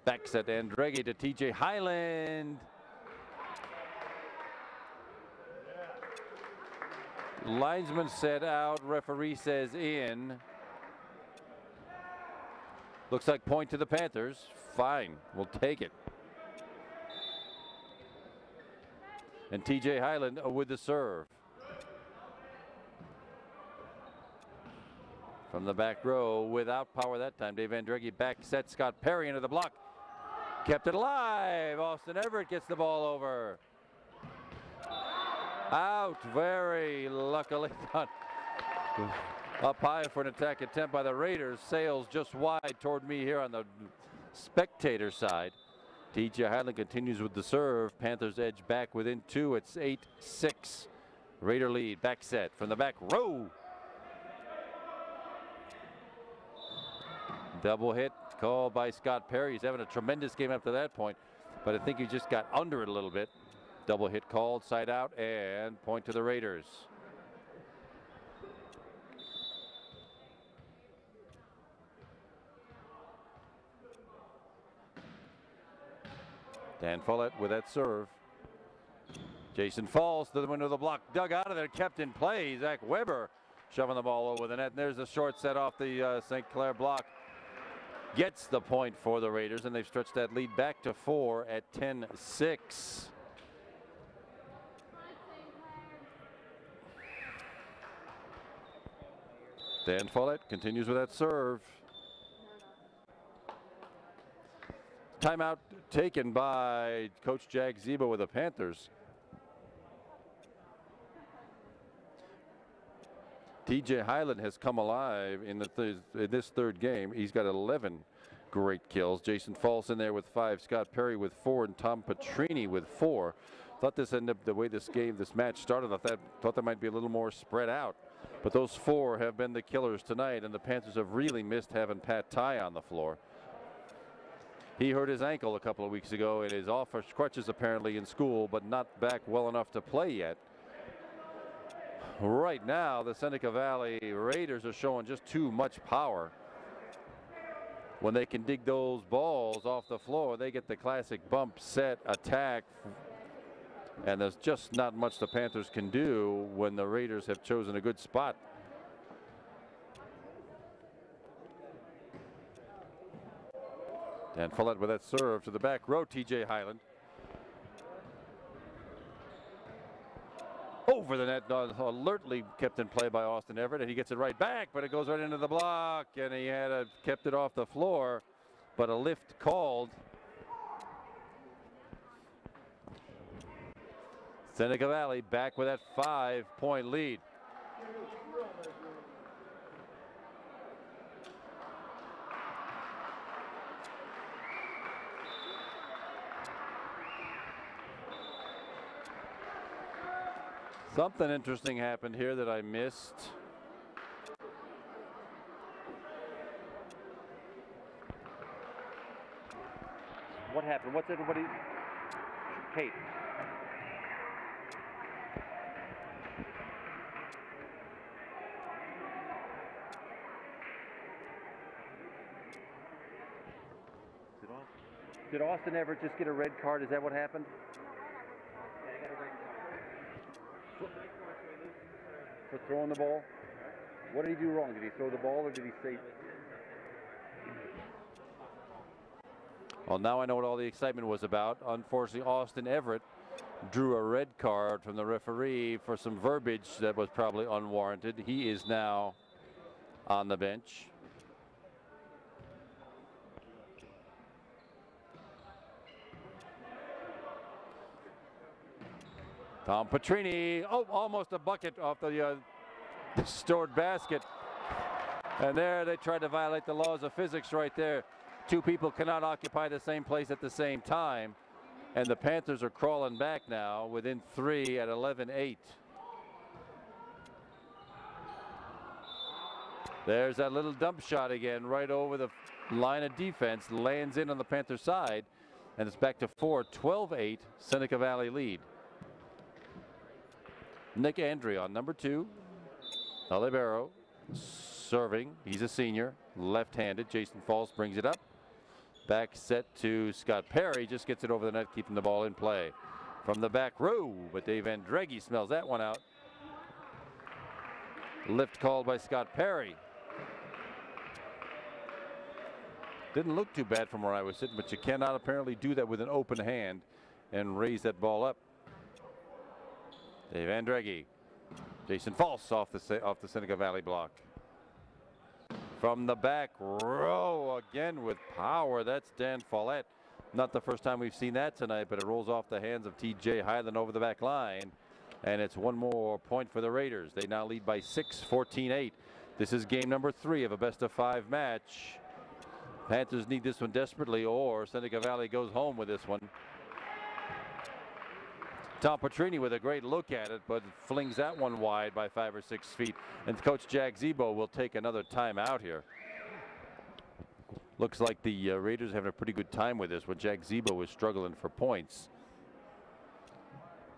Back set Andreghi to TJ Highland. Linesman said out, referee says in. Looks like point to the Panthers. Fine, we'll take it. And TJ Highland with the serve. From the back row without power that time. Dave Andreghi back set Scott Perry into the block. Kept it alive. Austin Everett gets the ball over. Out very luckily done. Up high for an attack attempt by the Raiders. Sails just wide toward me here on the spectator side. TJ Highland continues with the serve. Panthers edge back within 2. It's 8-6. Raider lead. Back set from the back row. Double hit called by Scott Perry. He's having a tremendous game up to that point, but I think he just got under it a little bit. Double hit called, side out, and point to the Raiders. Dan Follett with that serve. Jason Falls to the window of the block, dug out of there, kept in play. Zach Weber shoving the ball over the net. And there's a short set off the St. Clair block. Gets the point for the Raiders, and they've stretched that lead back to 4 at 10-6. Dan Follett continues with that serve. Timeout taken by Coach Jack Zebo with the Panthers. TJ Highland has come alive in this third game. He's got 11 great kills. Jason Falls in there with 5, Scott Perry with 4, and Tom Petrini with 4. Thought this ended up the way this match started. I thought that might be a little more spread out. But those 4 have been the killers tonight, and the Panthers have really missed having Pat Ty on the floor. He hurt his ankle a couple of weeks ago and is off for crutches apparently in school, but not back well enough to play yet. Right now, the Seneca Valley Raiders are showing just too much power. When they can dig those balls off the floor, they get the classic bump, set, attack. And there's just not much the Panthers can do when the Raiders have chosen a good spot. And Follett with that serve to the back row, TJ Highland. Over the net, alertly kept in play by Austin Everett, and he gets it right back, but it goes right into the block, and he had kept it off the floor, but a lift called. Seneca Valley back with that 5-point lead. Something interesting happened here that I missed. What happened? What's everybody? Kate. Did Austin Everett just get a red card? Is that what happened? Yeah, he got a red card. throwing the ball? What did he do wrong? Did he throw the ball or did he say? Well, now I know what all the excitement was about. Unfortunately, Austin Everett drew a red card from the referee for some verbiage that was probably unwarranted. He is now on the bench. Tom Petrini, oh, almost a bucket off the stored basket. And there they tried to violate the laws of physics right there. Two people cannot occupy the same place at the same time. And the Panthers are crawling back now within 3 at 11-8. There's that little dump shot again right over the line of defense. Lands in on the Panther side. And it's back to 4, 12-8. Seneca Valley lead. Nick Andrion, number 2. Olivero serving. He's a senior. Left-handed. Jason Falls brings it up. Back set to Scott Perry. Just gets it over the net, keeping the ball in play. From the back row, but Dave Andreggi smells that one out. Lift called by Scott Perry. Didn't look too bad from where I was sitting, but you cannot apparently do that with an open hand and raise that ball up. Dave Andreggi. Jason False off the Seneca Valley block. From the back row again with power. That's Dan Follette. Not the first time we've seen that tonight, but it rolls off the hands of TJ Highland over the back line. And it's one more point for the Raiders. They now lead by 6, 14-8. This is game number 3 of a best-of-5 match. Panthers need this one desperately, or Seneca Valley goes home with this one. Tom Petrini with a great look at it, but flings that one wide by 5 or 6 feet. And Coach Jack Zebo will take another timeout here. Looks like the Raiders are having a pretty good time with this when Jack Zebo was struggling for points.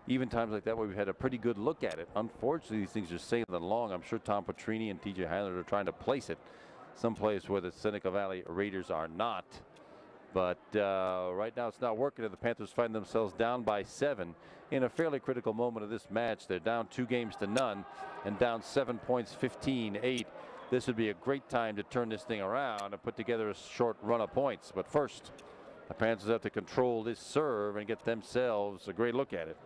Even times like that where we've had a pretty good look at it. Unfortunately, these things are sailing along. I'm sure Tom Petrini and TJ Highland are trying to place it someplace where the Seneca Valley Raiders are not. But right now it's not working, and the Panthers find themselves down by 7 in a fairly critical moment of this match. They're down 2 games to none and down 7 points, 15-8. This would be a great time to turn this thing around and put together a short run of points. But first, the Panthers have to control this serve and get themselves a great look at it.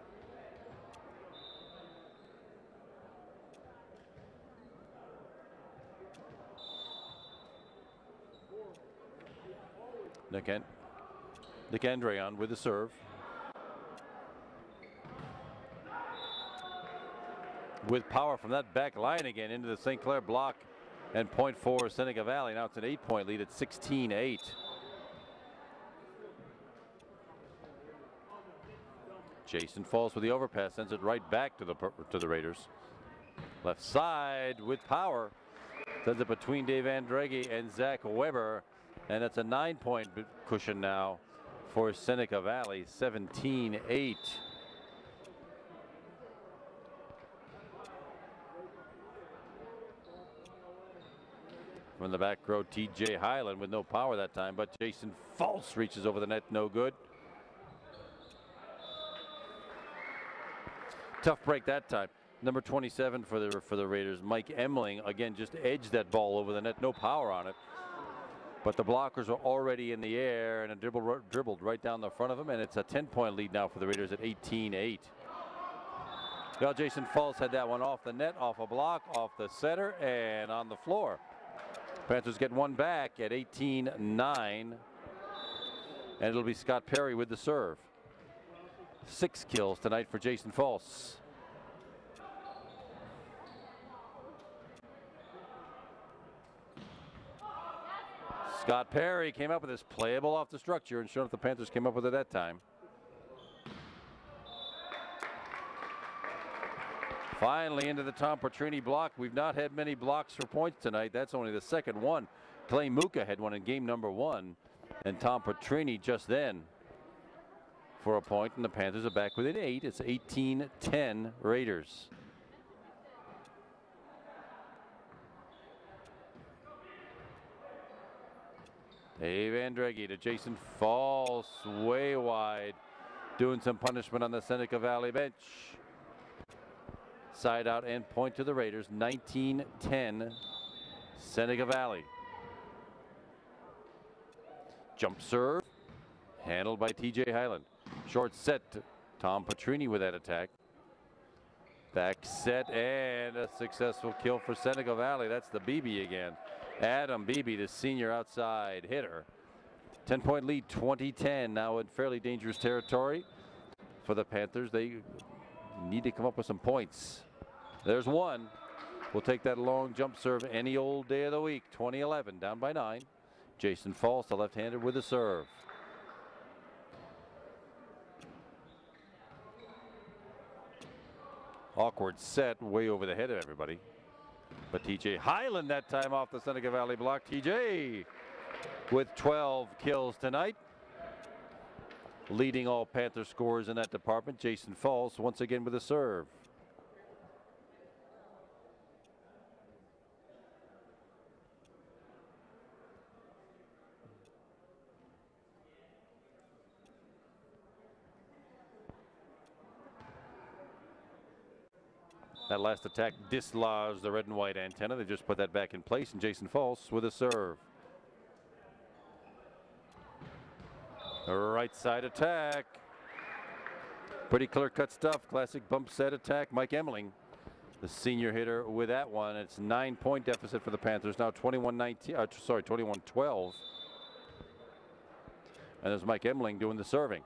Nick Andrion with the serve. With power from that back line again into the St. Clair block, and point for Seneca Valley. Now it's an 8-point lead at 16-8. Jason Falls with the overpass, sends it right back to the Raiders. Left side with power, sends it between Dave Andreggi and Zach Weber. And that's a 9-point cushion now for Seneca Valley, 17-8. From the back row, TJ Highland with no power that time, but Jason False reaches over the net, no good. Tough break that time. Number 27 for the Raiders, Mike Emling, again just edged that ball over the net, no power on it. But the blockers are already in the air, and a dribbled right down the front of them, and it's a 10-point lead now for the Raiders at 18-8. Well, Jason Falls had that one off the net, off a block, off the center, and on the floor. Panthers get one back at 18-9, and it'll be Scott Perry with the serve. 6 kills tonight for Jason Falls. Scott Perry came up with this playable off the structure, and sure enough, the Panthers came up with it that time. Finally into the Tom Petrini block. We've not had many blocks for points tonight. That's only the second one. Clay Muka had one in game number 1, and Tom Petrini just then for a point, and the Panthers are back within 8. It's 18-10 Raiders. Dave Andreggi to Jason Falls, way wide, doing some punishment on the Seneca Valley bench. side out and point to the Raiders. 19-10 Seneca Valley. Jump serve handled by TJ Highland. Short set. Tom Petrini with that attack. Back set and a successful kill for Seneca Valley. That's the BB again. Adam Beebe, the senior outside hitter. 10-point lead, 20-10. Now in fairly dangerous territory for the Panthers. They need to come up with some points. There's one. We'll take that long jump serve any old day of the week. 20-11, down by 9. Jason Falls, the left-hander, with the serve. Awkward set, way over the head of everybody. But TJ Highland that time off the Seneca Valley block. TJ with 12 kills tonight. Leading all Panther scorers in that department. Jason Falls once again with a serve. That last attack dislodged the red and white antenna. They just put that back in place, and Jason Falls with a serve. Right side attack. Pretty clear-cut stuff. Classic bump set attack. Mike Emling, the senior hitter, with that one. It's 9-point deficit for the Panthers now. 21-12. And there's Mike Emling doing the serving.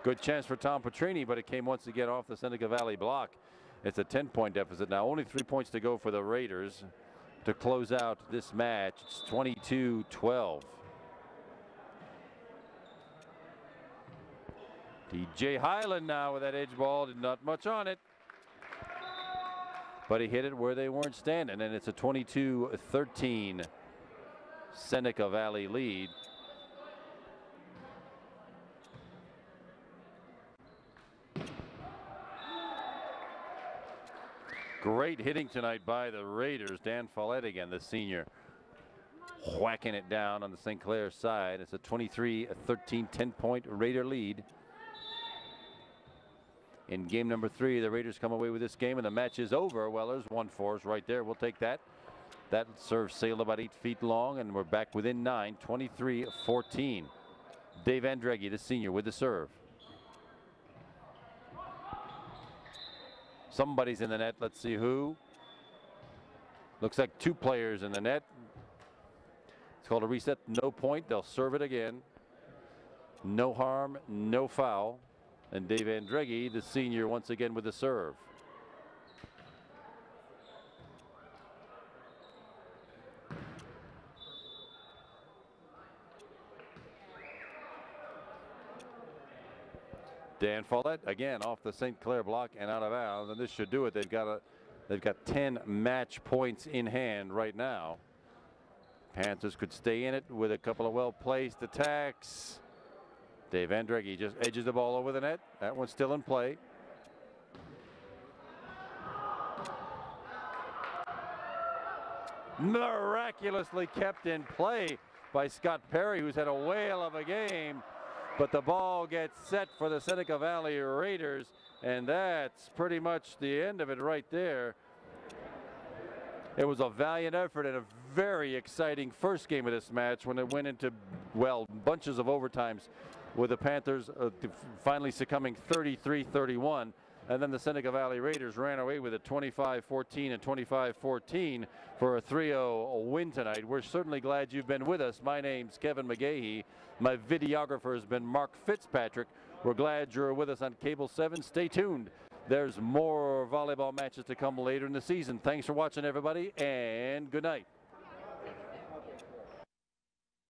Good chance for Tom Petrini, but it came once again off the Seneca Valley block. It's a 10-point deficit now. Only 3 points to go for the Raiders to close out this match. It's 22-12. TJ Highland now with that edge ball. Not much on it, but he hit it where they weren't standing, and it's a 22-13 Seneca Valley lead. Great hitting tonight by the Raiders. Dan Follett again, the senior, whacking it down on the St. Clair side. It's a 23-13 10-point Raider lead. In game number 3, the Raiders come away with this game, and the match is over. Well, there's 1-4 right there. We'll take that. That serve sailed about 8 feet long, and we're back within 9. 23-14. Dave Andreghi, the senior, with the serve. Somebody's in the net. Let's see who. Looks like 2 players in the net. It's called a reset. No point. They'll serve it again. No harm, no foul. And Dave Andreghi, the senior, once again with the serve. Dan Follett again off the St. Clair block and out of bounds, and this should do it. They've got 10 match points in hand right now. Panthers could stay in it with a couple of well-placed attacks. Dave Andreghi just edges the ball over the net. That one's still in play. Miraculously kept in play by Scott Perry, who's had a whale of a game. But the ball gets set for the Seneca Valley Raiders, and that's pretty much the end of it right there. It was a valiant effort and a very exciting first game of this match when it went into, well, bunches of overtimes, with the Panthers finally succumbing 33-31. And then the Seneca Valley Raiders ran away with it 25-14 and 25-14 for a 3-0 win tonight. We're certainly glad you've been with us. My name's Kevin McGahey. My videographer has been Mark Fitzpatrick. We're glad you're with us on Cable 7. Stay tuned. There's more volleyball matches to come later in the season. Thanks for watching, everybody, and good night.